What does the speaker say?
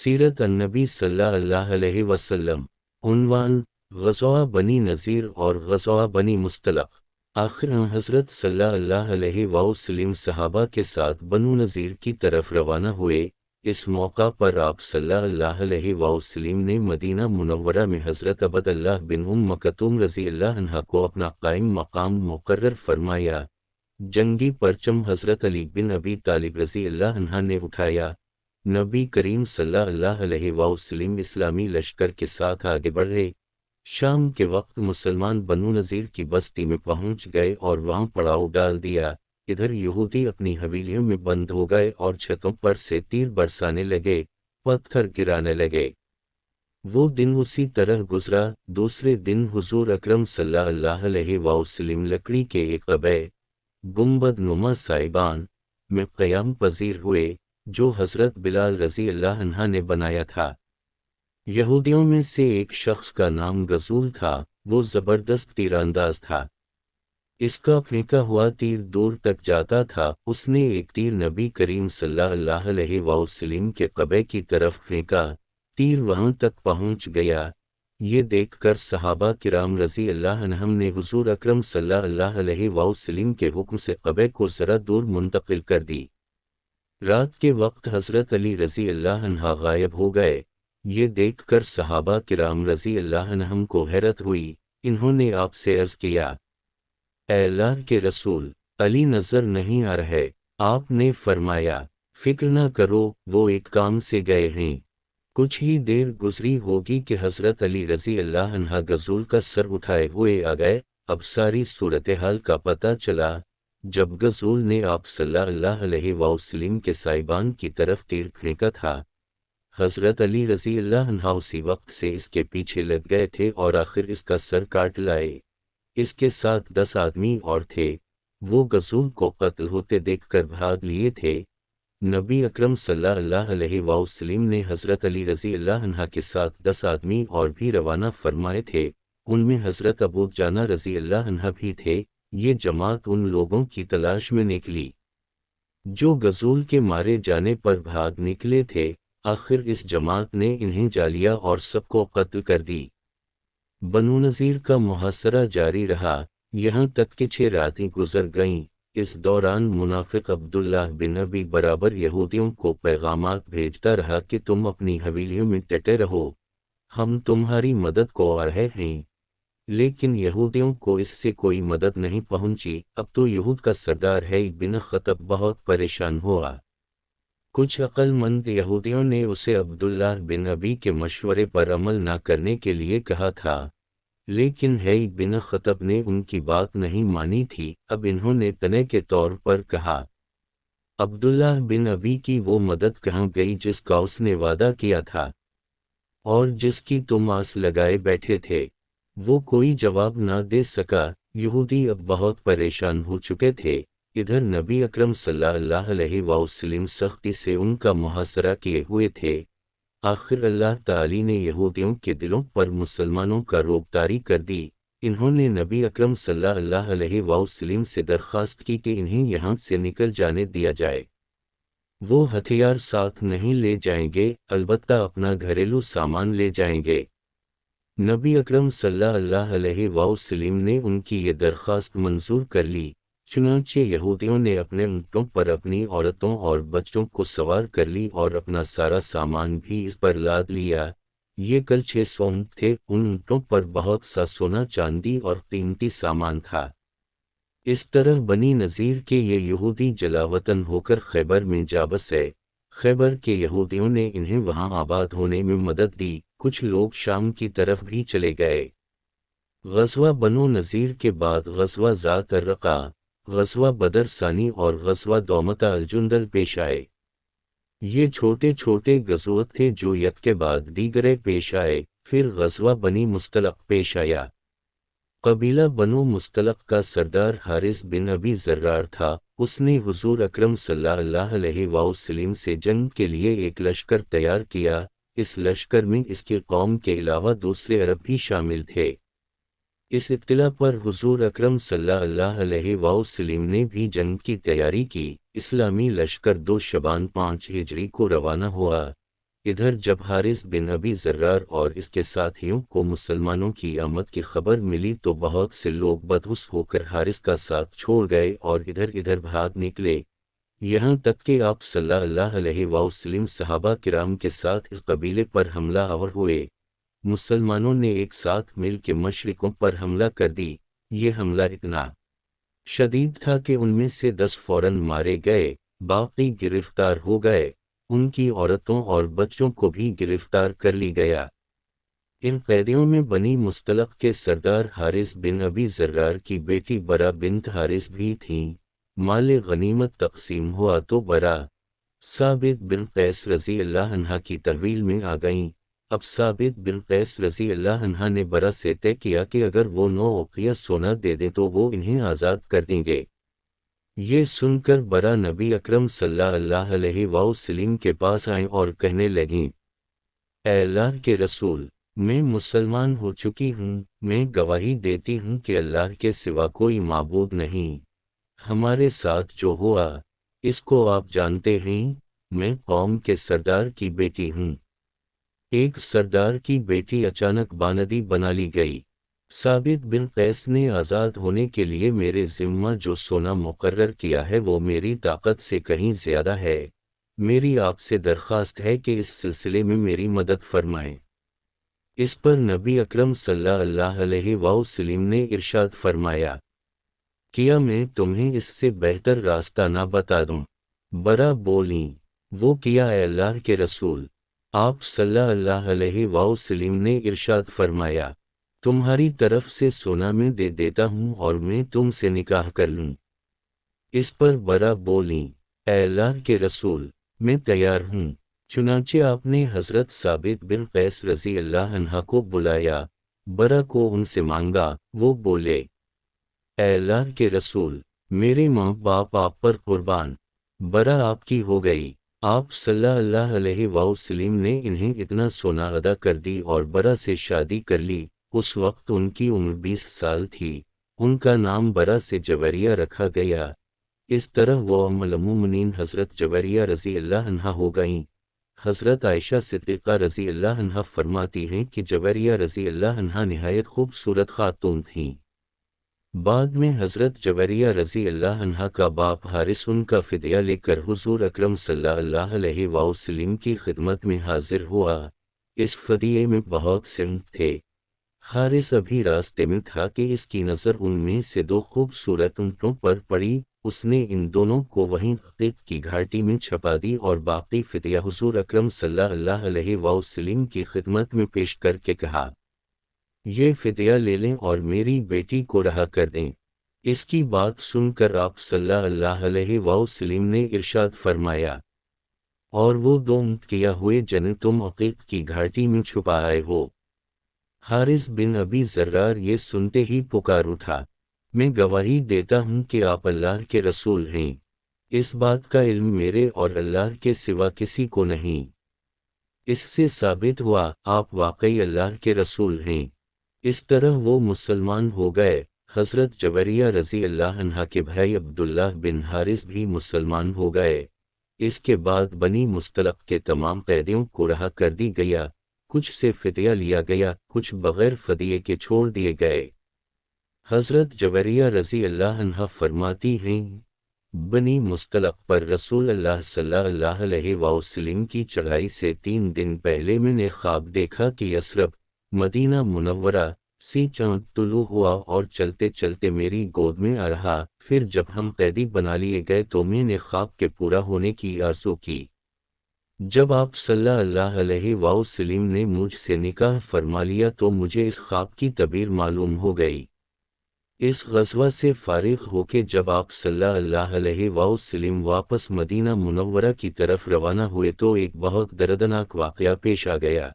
सीरत अन्नबी सल्लल्लाहु अलैहि वसल्लम। उन्वान, ग़ज़वा बनी नज़ीर और ग़ज़वा बनी मुस्तलक़। आखिर हज़रत सल्लल्लाहु अलैहि वसल्लम सहाबा के साथ बनु नज़ीर की तरफ रवाना हुए। इस मौका पर आप सल्लल्लाहु अलैहि वसल्लम ने मदीना मुनव्वरा में हज़रत अब्दुल्लाह बिन मकतूम रज़ियल्लाहु अन्हु को अपना कायम मकाम मुकर्रर फरमाया। जंगी परचम हज़रत अली बिन अबी तालिब रज़ियल्लाहु अन्हु ने उठाया। नबी करीम सल्लल्लाहु अलैहि वसल्लम इस्लामी लश्कर के साथ आगे बढ़े। शाम के वक्त मुसलमान बनु नज़ीर की बस्ती में पहुंच गए और वहां पड़ाव डाल दिया। इधर यहूदी अपनी हवेलियों में बंद हो गए और छतों पर से तीर बरसाने लगे, पत्थर गिराने लगे। वो दिन उसी तरह गुजरा। दूसरे दिन हुजूर अकरम सल्लल्लाहु अलैहि वसल्लम लकड़ी के एक कबे गुंबद नुमा साइबान में क़याम पजीर हुए, जो हज़रत बिलाल रज़ियल्लाहु अन्हु ने बनाया था। यहूदियों में से एक शख्स का नाम गसूल था। वो ज़बरदस्त तीरंदाज था। इसका फेंका हुआ तीर दूर तक जाता था। उसने एक तीर नबी करीम सल्लल्लाहु अलैहि वसल्लम के कबे की तरफ फेंका। तीर वहां तक पहुंच गया। ये देखकर सहाबा किराम रज़ियल्लाहु अन्हुम ने हुजूर अकरम सल्लल्लाहु अलैहि वसल्लम के हुक्म से कबे को ज़रा दूर मुंतकिल कर दी। रात के वक्त हज़रत अली रज़ियल्लाहु अन्हु गायब हो गए। ये देखकर सहाबा किराम रज़ियल्लाहु अन्हुम को हैरत हुई। इन्होंने आपसे अर्ज़ किया, ऐ अल्लाह के रसूल, अली नज़र नहीं आ रहे। आपने फरमाया, फिक्र न करो, वो एक काम से गए हैं। कुछ ही देर गुजरी होगी कि हज़रत अली रज़ियल्लाहु अन्हु गसूल का सर उठाए हुए आ गए। अब सारी सूरत हाल का पता चला। जब गसूल ने आप सल्लल्लाहु अलैहि वसल्लम के साइबान की तरफ तीर फेंका था, हज़रत अली रज़ियल्लाहु अन्हु उसी वक्त से इसके पीछे लग गए थे और आखिर इसका सर काट लाए। इसके साथ 10 आदमी और थे। वो गसूल को कत्ल होते देखकर भाग लिए थे। नबी अकरम सल्लल्लाहु अलैहि वसल्लम ने हज़रत अली रज़ियल्लाहु अन्हु के साथ 10 आदमी और भी रवाना फरमाए थे। उनमें हज़रत अबू जाना रज़ियल्लाहु अन्हु भी थे। ये जमात उन लोगों की तलाश में निकली जो गसूल के मारे जाने पर भाग निकले थे। आखिर इस जमात ने इन्हें जा लिया और सबको कत्ल कर दी। बनु नज़ीर का मुहासरा जारी रहा, यहाँ तक कि 6 रातें गुजर गईं। इस दौरान मुनाफिक अब्दुल्लाह बिन अबी बराबर यहूदियों को पैगामात भेजता रहा कि तुम अपनी हवेलियों में डटे रहो, हम तुम्हारी मदद को आ रहे हैं। लेकिन यहूदियों को इससे कोई मदद नहीं पहुंची। अब तो यहूद का सरदार है बिन खतब बहुत परेशान हुआ। कुछ अक्लमंद यहूदियों ने उसे अब्दुल्लाह बिन अबी के मशवरे पर अमल न करने के लिए कहा था, लेकिन है बिन खतब ने उनकी बात नहीं मानी थी। अब इन्होंने तने के तौर पर कहा, अब्दुल्लाह बिन अबी की वो मदद कहाँ गई जिसका उसने वादा किया था और जिसकी तुम आस लगाए बैठे थे। वो कोई जवाब ना दे सका। यहूदी अब बहुत परेशान हो चुके थे। इधर नबी अकरम सल्लल्लाहु अलैहि वसल्लम सख्ती से उनका मुहासरा किए हुए थे। आखिर अल्लाह ताली ने यहूदियों के दिलों पर मुसलमानों का रोब तारी कर दी। इन्होंने नबी अकरम सल्लल्लाहु अलैहि वसल्लम से दरख्वास्त की कि इन्हें यहाँ से निकल जाने दिया जाए। वो हथियार साथ नहीं ले जाएंगे, अलबत्ता अपना घरेलू सामान ले जाएंगे। नबी अकरम सल्लल्लाहु अलैहि वसल्लम ने उनकी ये दरख्वास्त मंजूर कर ली। चुनांचे यहूदियों ने अपने ऊँटों पर अपनी औरतों और बच्चों को सवार कर ली और अपना सारा सामान भी इस पर लाद लिया। ये कल 600 ऊँट थे। उन ऊँटों पर बहुत सा सोना चांदी और कीमती सामान था। इस तरह बनी नज़ीर के ये यहूदी जलावतन होकर खैबर में जा बसे। खैबर के यहूदियों ने इन्हें वहां आबाद होने में मदद दी। कुछ लोग शाम की तरफ भी चले गए। ग़ज़वा बनु नज़ीर के बाद ग़ज़वा ज़ात अर्रक़ा, ग़ज़वा बदर सानी और ग़ज़वा दौमता अल-जुंदल पेश आए। ये छोटे छोटे ग़ज़वात थे जो एक के बाद दीगरे पेश आए। फिर ग़ज़वा बनी मुस्तलक़ पेश आया। कबीला बनु मुस्तलक़ का सरदार हारिस बिन अबी ज़र्रार था। उसने हुज़ूर अकरम सल्लल्लाहु अलैहि वसल्लम से जंग के लिए एक लश्कर तैयार किया। इस लश्कर में इसके कौम के अलावा दूसरे अरब भी शामिल थे। इस इत्तिला पर हुज़ूर अकरम सल्लल्लाहु अलैहि वसल्लम ने भी जंग की तैयारी की। इस्लामी लश्कर 2 शबान 5 हिजरी को रवाना हुआ। ادھر جب حارث بن ابی ذرار اور اس کے ساتھیوں کو مسلمانوں کی آمد کی خبر ملی تو بہت سے لوگ بدحس ہو کر حارث کا ساتھ چھوڑ گئے اور ادھر ادھر بھاگ نکلے، یہاں تک کہ آپ صلی اللہ علیہ وسلم صحابہ کرام کے ساتھ اس قبیلے پر حملہ آور ہوئے۔ مسلمانوں نے ایک ساتھ مل کے مشرکوں پر حملہ کر دی۔ یہ حملہ اتنا شدید تھا کہ ان میں سے 10 فوراً مارے گئے، باقی گرفتار ہو گئے، ان کی عورتوں اور بچوں کو بھی گرفتار کر لی گیا۔ ان قیدیوں میں بنی مصطلق کے سردار حارث بن ابی ذرار کی بیٹی برا بنت حارث بھی تھیں۔ مال غنیمت تقسیم ہوا تو برا ثابت بن قیس رضی اللہ عنہ کی تحویل میں آ گئیں۔ اب ثابت بن قیس رضی اللہ عنہ نے برا سے طے کیا کہ اگر وہ 9 اوقیہ سونا دے دیں تو وہ انہیں آزاد کر دیں گے۔ یہ سن کر برا نبی اکرم صلی اللہ علیہ وسلم کے پاس آئیں اور کہنے لگیں، اے اللہ کے رسول، میں مسلمان ہو چکی ہوں، میں گواہی دیتی ہوں کہ اللہ کے سوا کوئی معبود نہیں۔ ہمارے ساتھ جو ہوا اس کو آپ جانتے ہیں، میں قوم کے سردار کی بیٹی ہوں۔ ایک سردار کی بیٹی اچانک باندی بنا لی گئی۔ ثابت بن قیس نے آزاد ہونے کے لیے میرے ذمہ جو سونا مقرر کیا ہے وہ میری طاقت سے کہیں زیادہ ہے، میری آپ سے درخواست ہے کہ اس سلسلے میں میری مدد فرمائیں۔ اس پر نبی اکرم صلی اللہ علیہ وسلم نے ارشاد فرمایا، کیا میں تمہیں اس سے بہتر راستہ نہ بتا دوں؟ برا بولیں، وہ کیا اے اللہ کے رسول؟ آپ صلی اللہ علیہ وسلم نے ارشاد فرمایا، تمہاری طرف سے سونا میں دے دیتا ہوں اور میں تم سے نکاح کر لوں۔ اس پر برا بولیں، اے اللہ کے رسول، میں تیار ہوں۔ چنانچہ آپ نے حضرت ثابت بن قیس رضی اللہ عنہ کو بلایا، برا کو ان سے مانگا۔ وہ بولے، اے اللہ کے رسول، میرے ماں باپ آپ پر قربان، برا آپ کی ہو گئی۔ آپ صلی اللہ علیہ وسلم نے انہیں اتنا سونا ادا کر دی اور برا سے شادی کر لی۔ اس وقت ان کی عمر 20 سال تھی، ان کا نام برا سے جویریہ رکھا گیا۔ اس طرح وہ ام المومنین حضرت جویریہ رضی اللہ عنہ ہو گئیں۔ حضرت عائشہ صدیقہ رضی اللہ عنہ فرماتی ہیں کہ جویریہ رضی اللہ عنہ نہایت خوبصورت خاتون تھیں۔ بعد میں حضرت جویریہ رضی اللہ عنہ کا باپ حارث ان کا فدیہ لے کر حضور اکرم صلی اللہ علیہ وسلم کی خدمت میں حاضر ہوا۔ اس فدیے میں بہت سے اونٹ تھے۔ حارث ابھی راستے میں تھا کہ اس کی نظر ان میں سے 2 خوبصورت اونٹوں پر پڑی۔ اس نے ان دونوں کو وہیں عقیق کی گھاٹی میں چھپا دی اور باقی فدیہ حضور اکرم صلی اللہ علیہ وسلم کی خدمت میں پیش کر کے کہا، یہ فدیہ لے لیں اور میری بیٹی کو رہا کر دیں۔ اس کی بات سن کر آپ صلی اللہ علیہ وسلم نے ارشاد فرمایا، اور وہ 2 اونٹ کیا ہوئے جنہیں تم عقیق کی گھاٹی میں چھپائے ہو۔ حارث بن ابی ذرار یہ سنتے ہی پکار اٹھا، میں گواہی دیتا ہوں کہ آپ اللہ کے رسول ہیں، اس بات کا علم میرے اور اللہ کے سوا کسی کو نہیں۔ اس سے ثابت ہوا آپ واقعی اللہ کے رسول ہیں۔ اس طرح وہ مسلمان ہو گئے۔ حضرت جویریہ رضی اللہ عنہ کے بھائی عبداللہ بن حارث بھی مسلمان ہو گئے۔ اس کے بعد بنی مصطلق کے تمام قیدیوں کو رہا کر دی گیا، کچھ سے فدیہ لیا گیا، کچھ بغیر فدیے کے چھوڑ دیے گئے۔ حضرت جویریہ رضی اللہ عنہ فرماتی ہیں، بنی مصطلق پر رسول اللہ صلی اللہ علیہ وسلم کی چڑھائی سے 3 دن پہلے میں نے خواب دیکھا کہ یثرب مدینہ منورہ سے چاند طلوع ہوا اور چلتے چلتے میری گود میں آ رہا۔ پھر جب ہم قیدی بنا لیے گئے تو میں نے خواب کے پورا ہونے کی آرزو کی۔ جب آپ صلی اللہ علیہ وسلم نے مجھ سے نکاح فرما لیا تو مجھے اس خواب کی تعبیر معلوم ہو گئی۔ اس غزوہ سے فارغ ہو کے جب آپ صلی اللہ علیہ وسلم واپس مدینہ منورہ کی طرف روانہ ہوئے تو ایک بہت دردناک واقعہ پیش آ گیا۔